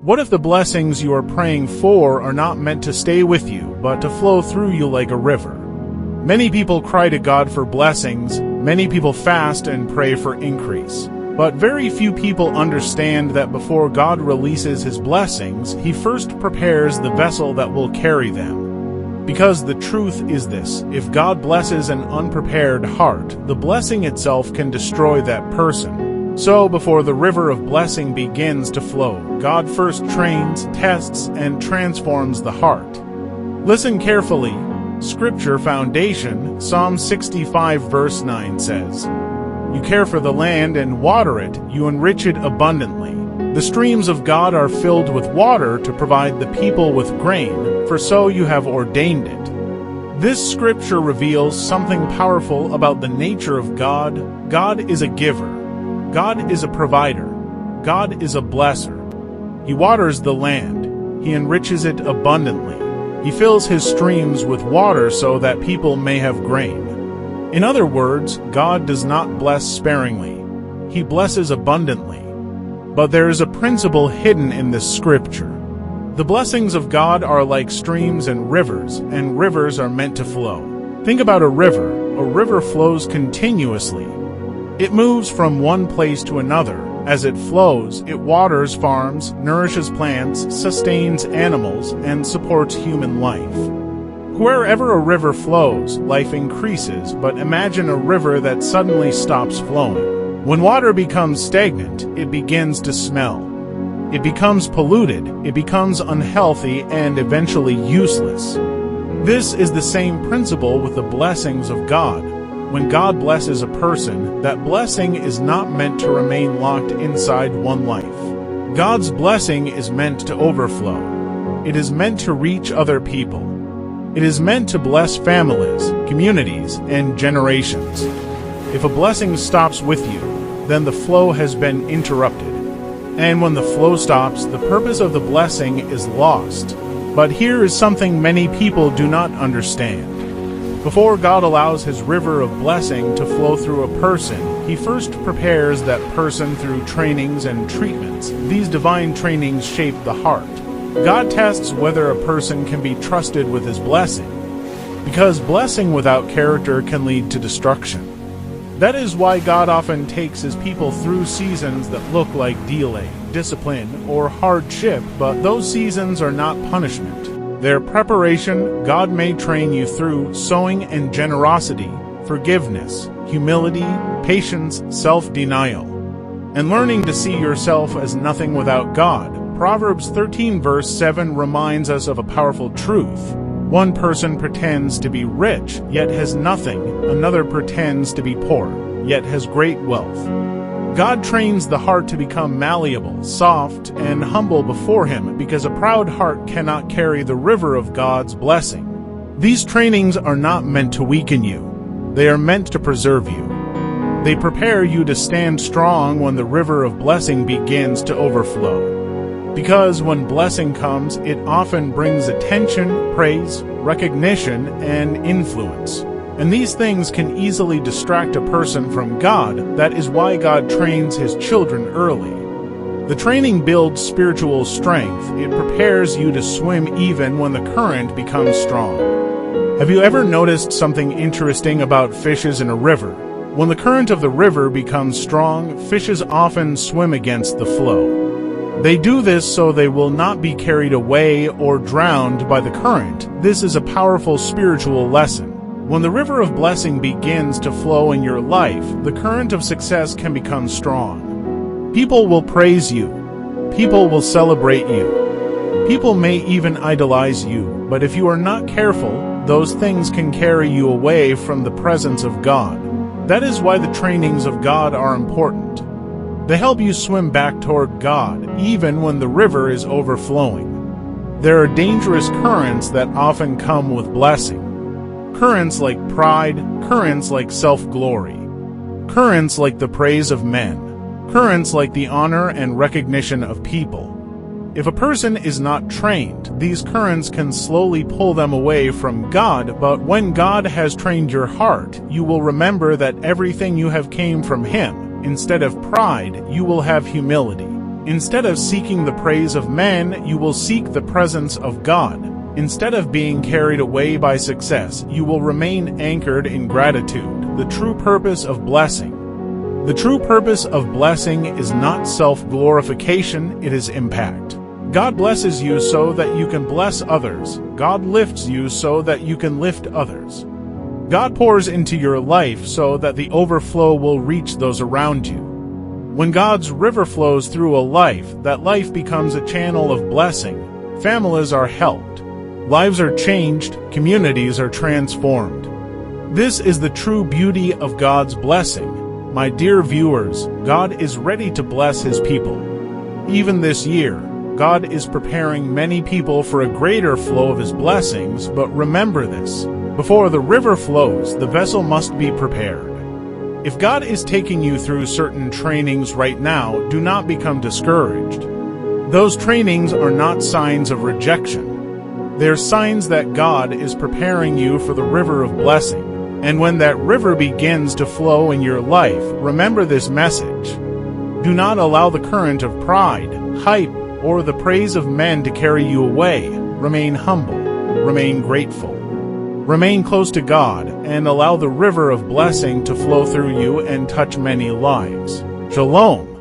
What if the blessings you are praying for are not meant to stay with you, but to flow through you like a river? Many people cry to God for blessings, many people fast and pray for increase. But very few people understand that before God releases His blessings, He first prepares the vessel that will carry them. Because the truth is this: if God blesses an unprepared heart, the blessing itself can destroy that person. So before the river of blessing begins to flow, God first trains, tests, and transforms the heart. Listen carefully. Scripture foundation, Psalm 65 verse 9 says, "You care for the land and water it, you enrich it abundantly. The streams of God are filled with water to provide the people with grain, for so you have ordained it." This scripture reveals something powerful about the nature of God. God is a giver. God is a provider. God is a blesser. He waters the land. He enriches it abundantly. He fills His streams with water so that people may have grain. In other words, God does not bless sparingly. He blesses abundantly. But there is a principle hidden in this scripture. The blessings of God are like streams and rivers are meant to flow. Think about a river. A river flows continuously. It moves from one place to another. As it flows, it waters farms, nourishes plants, sustains animals, and supports human life. Wherever a river flows, life increases, but imagine a river that suddenly stops flowing. When water becomes stagnant, it begins to smell. It becomes polluted, it becomes unhealthy, and eventually useless. This is the same principle with the blessings of God. When God blesses a person, that blessing is not meant to remain locked inside one life. God's blessing is meant to overflow. It is meant to reach other people. It is meant to bless families, communities, and generations. If a blessing stops with you, then the flow has been interrupted. And when the flow stops, the purpose of the blessing is lost. But here is something many people do not understand. Before God allows His river of blessing to flow through a person, He first prepares that person through trainings and treatments. These divine trainings shape the heart. God tests whether a person can be trusted with His blessing, because blessing without character can lead to destruction. That is why God often takes His people through seasons that look like delay, discipline, or hardship, but those seasons are not punishment. Their preparation. God may train you through sowing and generosity, forgiveness, humility, patience, self-denial, and learning to see yourself as nothing without God. Proverbs 13 verse 7 reminds us of a powerful truth. One person pretends to be rich, yet has nothing. Another pretends to be poor, yet has great wealth. God trains the heart to become malleable, soft, and humble before Him, because a proud heart cannot carry the river of God's blessing. These trainings are not meant to weaken you. They are meant to preserve you. They prepare you to stand strong when the river of blessing begins to overflow. Because when blessing comes, it often brings attention, praise, recognition, and influence. And these things can easily distract a person from God. That is why God trains His children early. The training builds spiritual strength. It prepares you to swim even when the current becomes strong. Have you ever noticed something interesting about fishes in a river? When the current of the river becomes strong, fishes often swim against the flow. They do this so they will not be carried away or drowned by the current. This is a powerful spiritual lesson. When the river of blessing begins to flow in your life, the current of success can become strong. People will praise you. People will celebrate you. People may even idolize you, but if you are not careful, those things can carry you away from the presence of God. That is why the trainings of God are important. They help you swim back toward God, even when the river is overflowing. There are dangerous currents that often come with blessing. Currents like pride, currents like self-glory, currents like the praise of men, currents like the honor and recognition of people. If a person is not trained, these currents can slowly pull them away from God, but when God has trained your heart, you will remember that everything you have came from Him. Instead of pride, you will have humility. Instead of seeking the praise of men, you will seek the presence of God. Instead of being carried away by success, you will remain anchored in gratitude, the true purpose of blessing. The true purpose of blessing is not self-glorification, it is impact. God blesses you so that you can bless others. God lifts you so that you can lift others. God pours into your life so that the overflow will reach those around you. When God's river flows through a life, that life becomes a channel of blessing. Families are helped. Lives are changed. Communities are transformed. This is the true beauty of God's blessing. My dear viewers, God is ready to bless His people. Even this year, God is preparing many people for a greater flow of His blessings, but remember this. Before the river flows, the vessel must be prepared. If God is taking you through certain trainings right now, do not become discouraged. Those trainings are not signs of rejection. They're signs that God is preparing you for the river of blessing. And when that river begins to flow in your life, remember this message. Do not allow the current of pride, hype, or the praise of men to carry you away. Remain humble. Remain grateful. Remain close to God and allow the river of blessing to flow through you and touch many lives. Shalom.